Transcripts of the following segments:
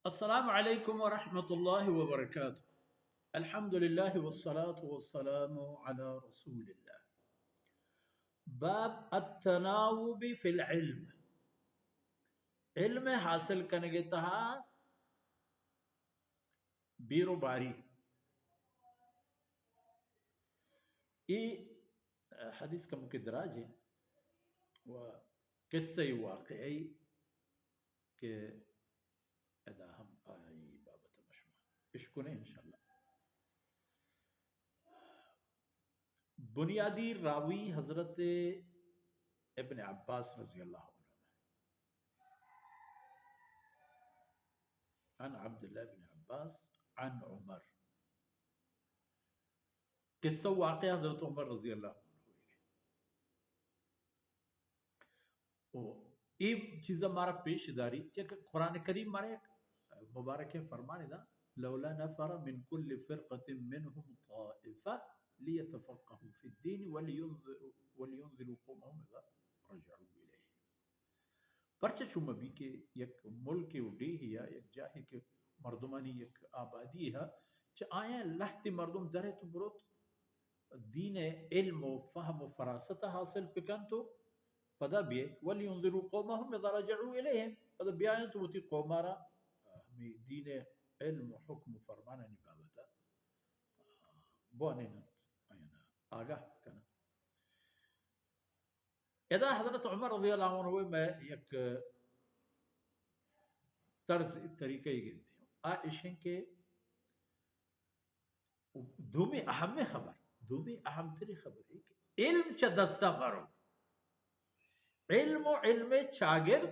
السلام عليكم ورحمة الله وبركاته. الحمد لله والصلاة والسلام على رسول الله. باب التناوب في العلم. علم حاصل کرنے کے تہا بیرو باری یہ حدیث کا مقدراج ہے وقصہ واقعی کہ ادا ہم آئی بابت مشمع اشکنے انشاءاللہ. بنیادی راوی حضرت ابن عباس رضی اللہ عنہ عن عبد الله بن عباس عن عمر. قصہ واقع حضرت عمر رضی اللہ عنہ ہوئی. یہ چیز ہمارا پیش داری قرآن کریم مارے مبارک فرمانے دا لولا نفر من كل فرقة منهم طائفة ليتفقهوا في الدين ولينذروا قومهم اذا رجعوا اليه. پرچہ شما بھی کہ یک ملک اڈی ہیا یک جاہی کے مردمانی یک آبادی ہے چا آیا لہتی مردم درے تو بروت دین علم و فهم و فراست حاصل پکن تو پدا بیئے وَلِيُنذِرُوا قَوْمَهُمْ اِذَا رَجَعُوا إِلَيْهِمْ پدا بیائیں تو وہ قومارا ہمیں دین علم و حکم و فرمانا نبابتا بوانینا آگاہ کنا. ادا حضرت عمر رضی اللہ عنہ ہوئے میں یک طرز طریقہ ہی گلتے ہوں آئیشن کے دومی اہم خبر دومی اہم تری خبر ہے کہ علم چا دستا مرو علم و علم چاگرد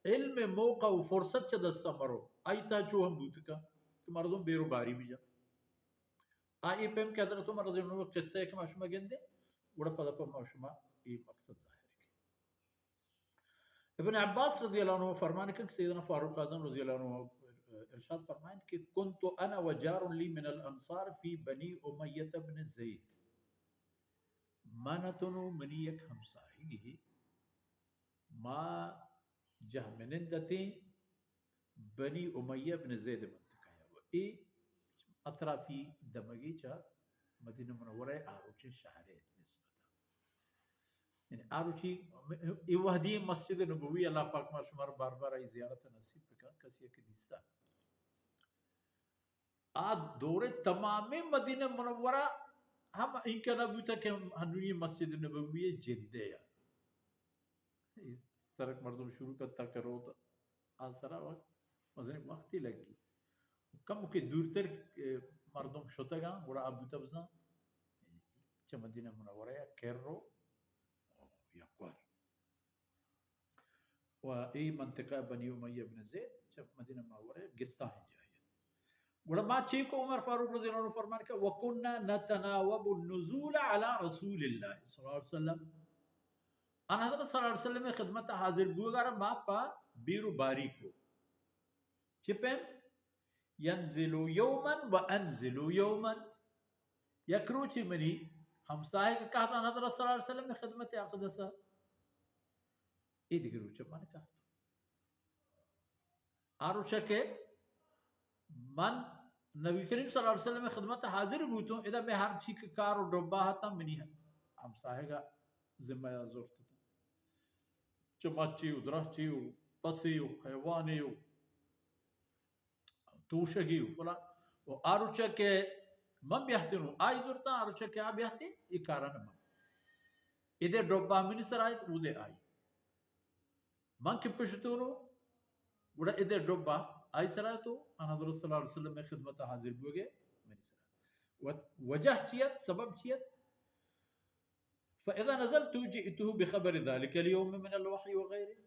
علم موقع و فرصت چا دستا مرو آئی تا چو ہم بوت کا کہ مردم بیرو باری بھی جا آئی پیم کہ حضرت عمر رضی اللہ عنہ قصہ ایک معشمہ گندے وڑا پدا پا معشمہ یہ مقصد ظاہر ہے. ابن عباس رضی اللہ عنہ فرمانے کہ سیدنا فاروق اعظم رضی اللہ عنہ ارشاد فرمائیں کہ کنت انا وجار لی من الانصار فی بنی امیت بن زید مانتنو منی یک ہمساہی ہی ما جہمنندتی بنی امیہ بن زید منطقہ ہے وہ ای اطرافی دمگی چا مدینہ منورہ آروچ شہر نسبتا یعنی آروچی ای وحدی مسجد نبوی اللہ پاک ما شمار بار بار ای زیارت نصیب بکن کسی ایک دیستا دور تمام مدینہ منورہ ہم ان کا نبوی تھا کہ ہنوی مسجد نبوی جندے ہیں سرک مردم شروع کرتا کرو تو آسرا وقت مزنی وقتی لگی کم کے دورتر مردم شتا گا گوڑا ابو تبزا چا مدینہ منورہ یا کیرو یا کوار و ای منطقہ بنی امیہ بن زید چا مدینہ منورہ گستا ہیں جائے گوڑا ما چی کو عمر فاروق رضی اللہ عنہ فرمان کہ وَكُنَّا نَتَنَاوَبُ النُّزُولَ عَلَى رَسُولِ اللَّهِ صلی اللہ علیہ وسلم ان حضرت صلی اللہ علیہ وسلم میں خدمت حاضر بوگارا ما پا بیرو باری کو چپن ینزلو یومن و انزلو یومن یکروچی منی ہمساہی کا کہتا ان حضرت صلی اللہ علیہ وسلم میں خدمت اقدسہ ای دیگر روچہ مانے کہتا آروچہ کے من نبی کریم صلی اللہ علیہ وسلم میں خدمت حاضر بوتوں ادا میں ہر چیز کے کار و ڈبا ہاتا منی ہمساہی کا ذمہ ازورت تھا چمچی درہچی پسی حیوانی توشگی فلا و آروچہ کے من بیہتے ہوں آئی زورتا آروچہ کے آ بیہتے یہ کارا نمان ادھے ڈبا منی سر آئیت او دے آئی من کی پشتو رو گوڑا ادھے ڈبا آئی سر آئیت تو ان حضرت صلی اللہ علیہ وسلم میں خدمت حاضر بوگے منی سر آئیت وجہ چیت سبب چیت فإذا نزلت جئته بخبر ذلك اليوم من الوحي وغيره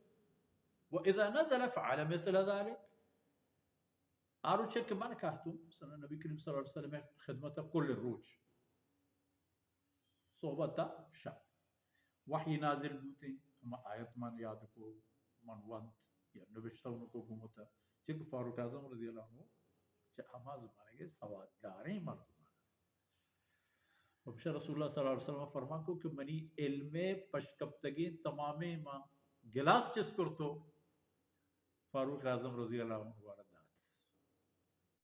وإذا نزل فعل مثل ذلك آروچہ کے معنی کہتوں سنہ نبی کریم صلی اللہ علیہ وسلم خدمت کل روچ صحبت شب وحی نازل بوتے ہم آیت من یاد کو من وانت یا نبشتہ انہوں کو گمتا چک فاروق اعظم رضی اللہ عنہ چاہ ہما زمانے کے سواد داریں مردمان وبشہ رسول اللہ صلی اللہ علیہ وسلم فرمان کو کہ منی علم پشکپتگی تمام ماں گلاس چس کرتو فاروق اعظم رضی اللہ عنہ